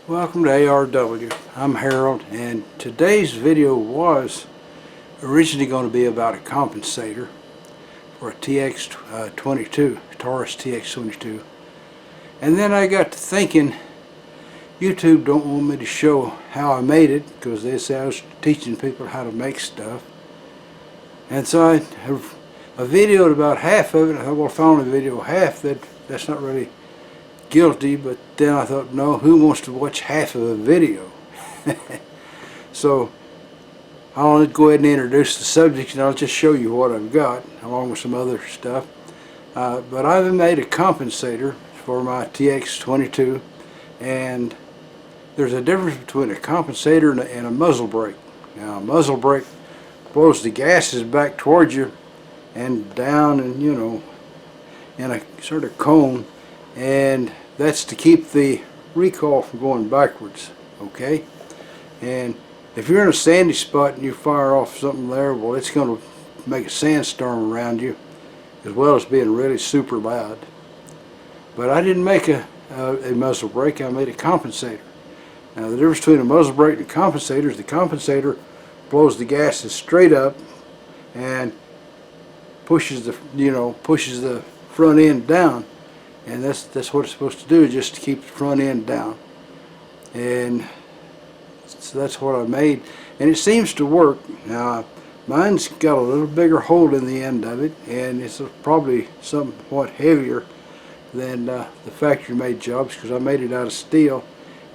Welcome to ARW. I'm Harold, and today's video was originally going to be about a compensator for a TX22, Taurus TX22. And then I got to thinking, YouTube don't want me to show how I made it because they say I was teaching people how to make stuff. And so I videoed about half of it. I thought, well, if I only video half, that's not really guilty. But then I thought, no, who wants to watch half of a video? So I'll go ahead and introduce the subject, and I'll just show you what I've got along with some other stuff. But I've made a compensator for my TX22, and there's a difference between a compensator and a muzzle brake. Now, a muzzle brake blows the gases back towards you and down, and in a sort of cone, and that's to keep the recoil from going backwards. Okay, and if you're in a sandy spot and you fire off something there, well, it's going to make a sandstorm around you, as well as being really super loud. But I didn't make a muzzle brake, I made a compensator. Now, the difference between a muzzle brake and a compensator is the compensator blows the gases straight up and pushes the front end down, and that's what it's supposed to do, just to keep the front end down. And so that's what I made, and it seems to work. Now, mine's got a little bigger hole in the end of it, and it's probably somewhat heavier than the factory-made jobs, because I made it out of steel,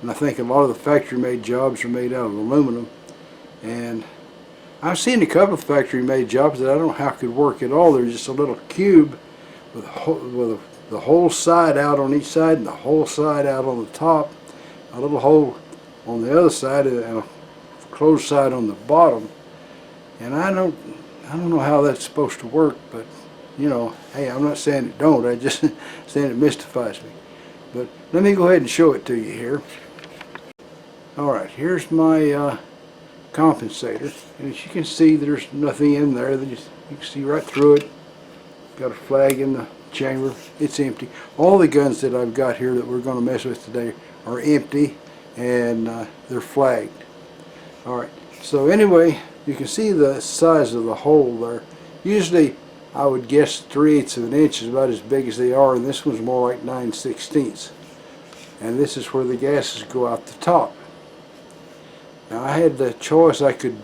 and I think a lot of the factory-made jobs are made out of aluminum. And I've seen a couple of factory-made jobs that I don't know how could work at all. They're just a little cube with the whole side out on each side and the whole side out on the top, a little hole on the other side, and a closed side on the bottom. And I don't know how that's supposed to work, but hey, I'm not saying it don't, I'm just saying it mystifies me. But let me go ahead and show it to you here. Alright, here's my compensator, and as you can see, there's nothing in there. You can see right through it. Got a flag in the chamber. It's empty. All the guns that I've got here that we're going to mess with today are empty, and they're flagged. Alright, so anyway, you can see the size of the hole there. Usually I would guess 3/8 of an inch is about as big as they are, and this one's more like 9/16. And this is where the gases go out the top. Now, I had the choice, I could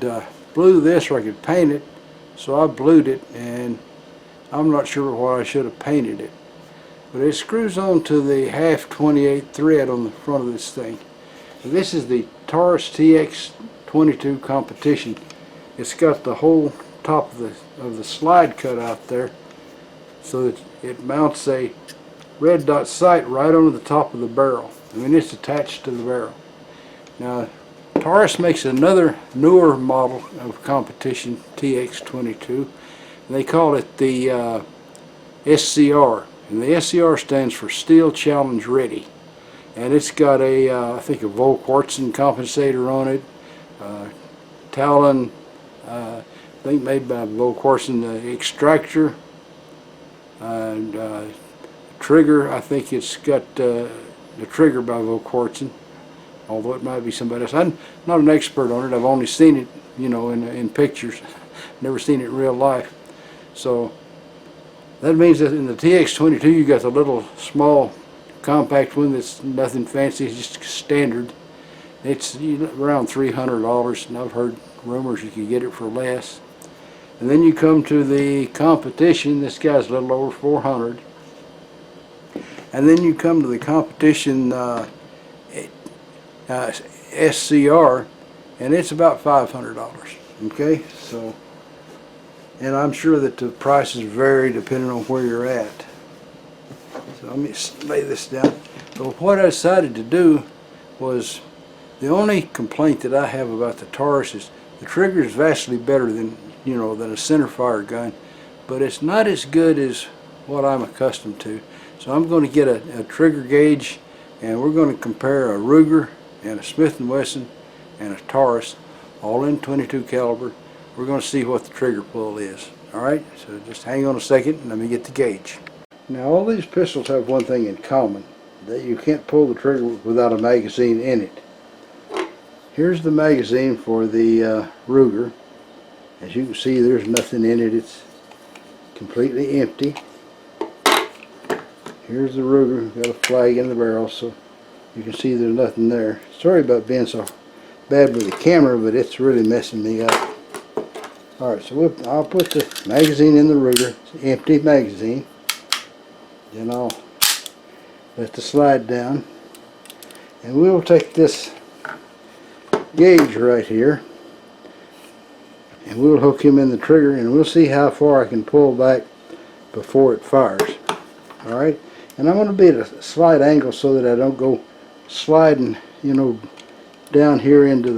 blue this or I could paint it, so I blued it, and I'm not sure why I should have painted it. But it screws on to the 1/2 28 thread on the front of this thing. And this is the Taurus TX22 Competition. It's got the whole top of the slide cut out there, so that it mounts a red dot sight right on the top of the barrel. I mean, it's attached to the barrel. Now, Taurus makes another newer model of competition TX22. They call it the SCR, and the SCR stands for Steel Challenge Ready. And it's got I think a Volquartsen compensator on it, Talon, I think made by Volquartsen, the extractor, and trigger, I think it's got the trigger by Volquartsen, although it might be somebody else. I'm not an expert on it. I've only seen it, in pictures. Never seen it in real life. So that means that in the TX22 you got the little small compact one that's nothing fancy, it's just standard. It's around $300, and I've heard rumors you can get it for less. And then you come to the competition. This guy's a little over $400. And then you come to the competition SCR, and it's about $500. Okay, so, and I'm sure that the prices vary depending on where you're at. So let me lay this down. So what I decided to do was, the only complaint that I have about the Taurus is the trigger is vastly better than than a centerfire gun, but it's not as good as what I'm accustomed to. So I'm going to get a trigger gauge, and we're going to compare a Ruger and a Smith & Wesson and a Taurus, all in 22 caliber. We're going to see what the trigger pull is. Alright, so just hang on a second and let me get the gauge. Now, all these pistols have one thing in common. that you can't pull the trigger without a magazine in it. Here's the magazine for the Ruger. As you can see, there's nothing in it. It's completely empty. Here's the Ruger. Got a flag in the barrel, so you can see there's nothing there. Sorry about being so bad with the camera, but it's really messing me up. Alright, so I'll put the magazine in the Ruger. It's an empty magazine. Then I'll let the slide down. And we'll take this gauge right here and we'll hook him in the trigger, and we'll see how far I can pull back before it fires. Alright, and I'm going to be at a slight angle so that I don't go sliding, you know, down here into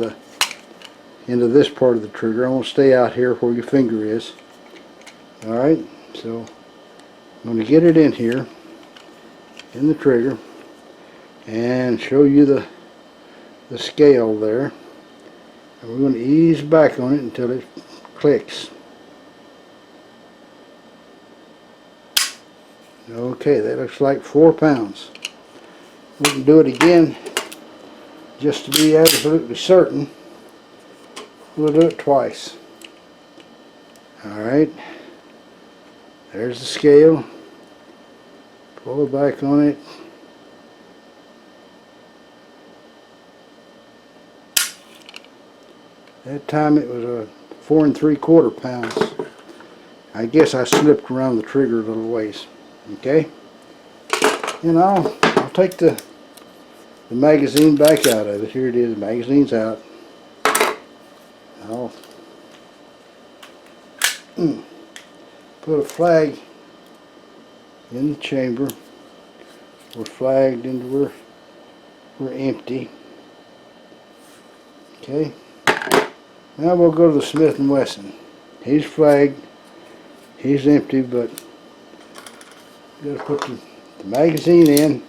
this part of the trigger. I want to stay out here where your finger is. Alright, so I'm going to get it in here in the trigger and show you the scale there. And we're going to ease back on it until it clicks. Okay, that looks like 4 pounds. We can do it again just to be absolutely certain. We'll do it twice. Alright, there's the scale. Pull back on it. That time it was a 4 3/4 pounds. I guess I slipped around the trigger a little ways. Okay, and I'll take the magazine back out of it. Here it is. The magazine's out. I'll put a flag in the chamber. We're flagged and we're empty. Okay. Now we'll go to the Smith & Wesson. He's flagged. He's empty, but got to put the magazine in.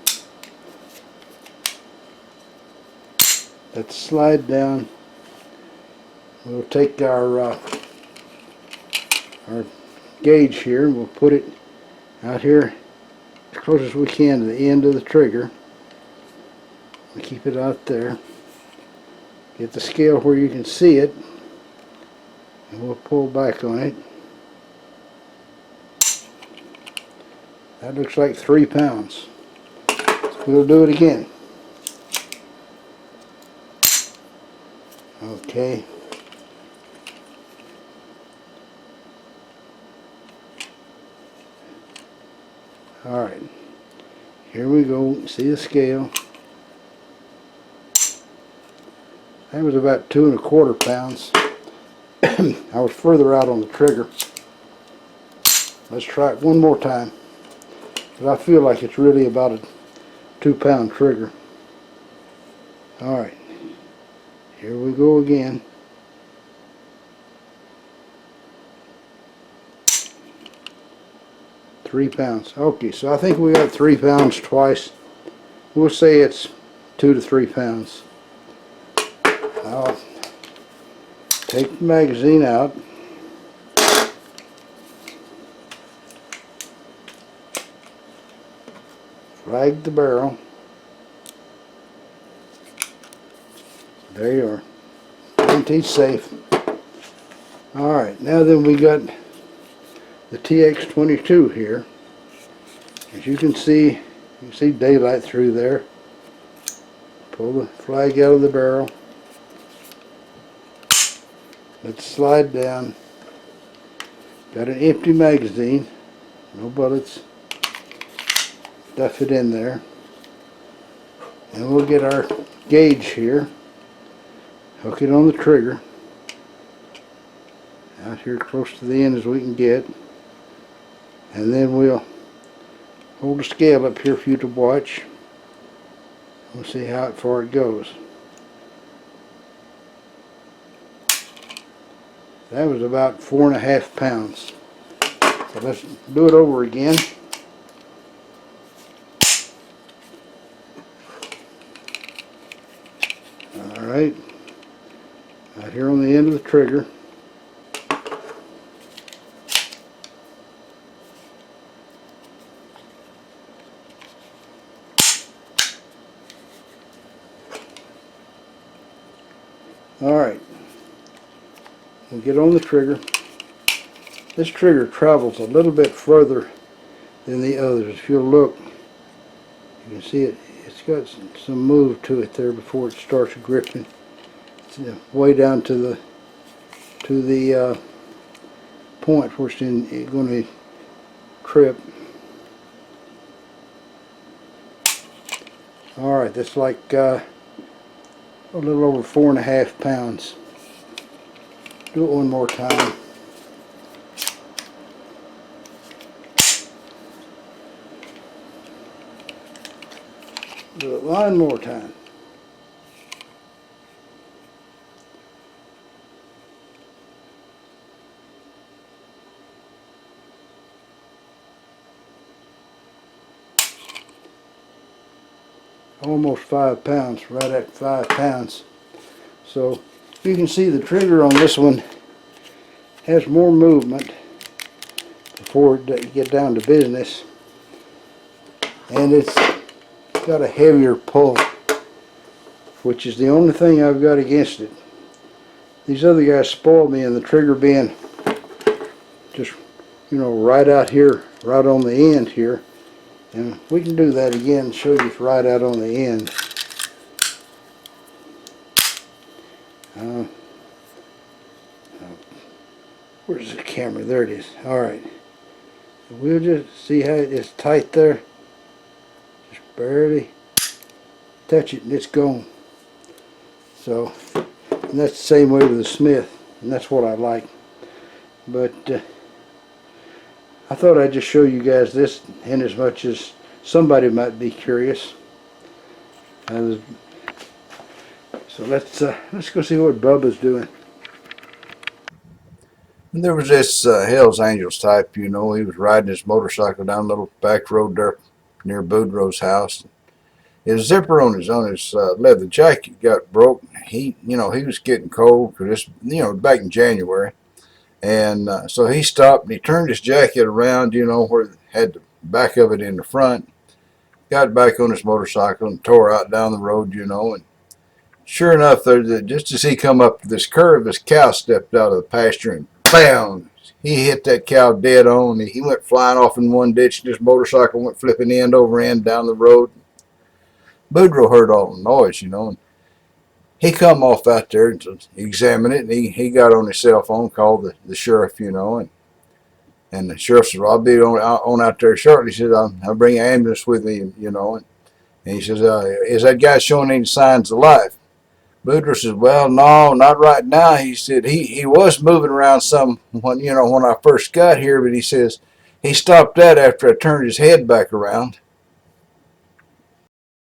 Let's slide down. We'll take our gauge here and we'll put it out here as close as we can to the end of the trigger. We'll keep it out there. Get the scale where you can see it, and we'll pull back on it. That looks like 3 pounds. We'll do it again. Okay. Alright. Here we go. See the scale. That was about 2 1/4 pounds. I was further out on the trigger. Let's try it one more time. But I feel like it's really about a 2-pound trigger. Alright. Here we go again. £3. Okay, so I think we got 3 pounds twice. We'll say it's 2 to 3 pounds. I'll take the magazine out. Flag the barrel. There you are. Guaranteed safe. Alright, now then we got the TX22 here. As you can see daylight through there. Pull the flag out of the barrel. Let's slide down. Got an empty magazine. No bullets. Stuff it in there. And we'll get our gauge here. Hook it on the trigger. Out here close to the end as we can get. And then we'll hold the scale up here for you to watch. We'll see how far it goes. That was about 4 1/2 pounds. So let's do it over again. Alright. Right here on the end of the trigger. Alright, we'll get on the trigger. This trigger travels a little bit further than the others. If you'll look, you can see it's got some move to it there before it starts gripping. It's way down to the point where it's going to trip. Alright, that's like a little over 4.5 pounds. Do it one more time. Do it one more time. Almost 5 pounds, right at 5 pounds. So you can see the trigger on this one has more movement before it get down to business, and it's got a heavier pull, which is the only thing I've got against it. These other guys spoiled me in the trigger being just, you know, right out here, right on the end here. And we can do that again and show you it's right out on the end. Where's the camera? There it is. Alright. We'll just see how it's tight there. Just barely touch it and it's gone. So, and that's the same way with the Smith. And that's what I like. But I thought I'd just show you guys this, in as much as somebody might be curious. So let's go see what Bubba's doing. And there was this Hell's Angels type, you know. He was riding his motorcycle down a little back road there near Boudreaux's house. His zipper on his leather jacket got broke. He was getting cold because it's back in January. And so he stopped and he turned his jacket around, you know, where it had the back of it in the front. Got back on his motorcycle and tore out down the road, you know. And sure enough, just as he come up to this curve, this cow stepped out of the pasture and bam! He hit that cow dead on. He went flying off in one ditch. This motorcycle went flipping end over end down the road. Boudreaux heard all the noise, you know. And he come off out there to examine it, and he got on his cell phone, called the sheriff, you know, and the sheriff said, well, I'll be on out there shortly. He said, I'll bring an ambulance with me, you know, and he says, is that guy showing any signs of life? Boudreaux says, well, no, not right now. He said he was moving around some when I first got here, but he says he stopped that after I turned his head back around.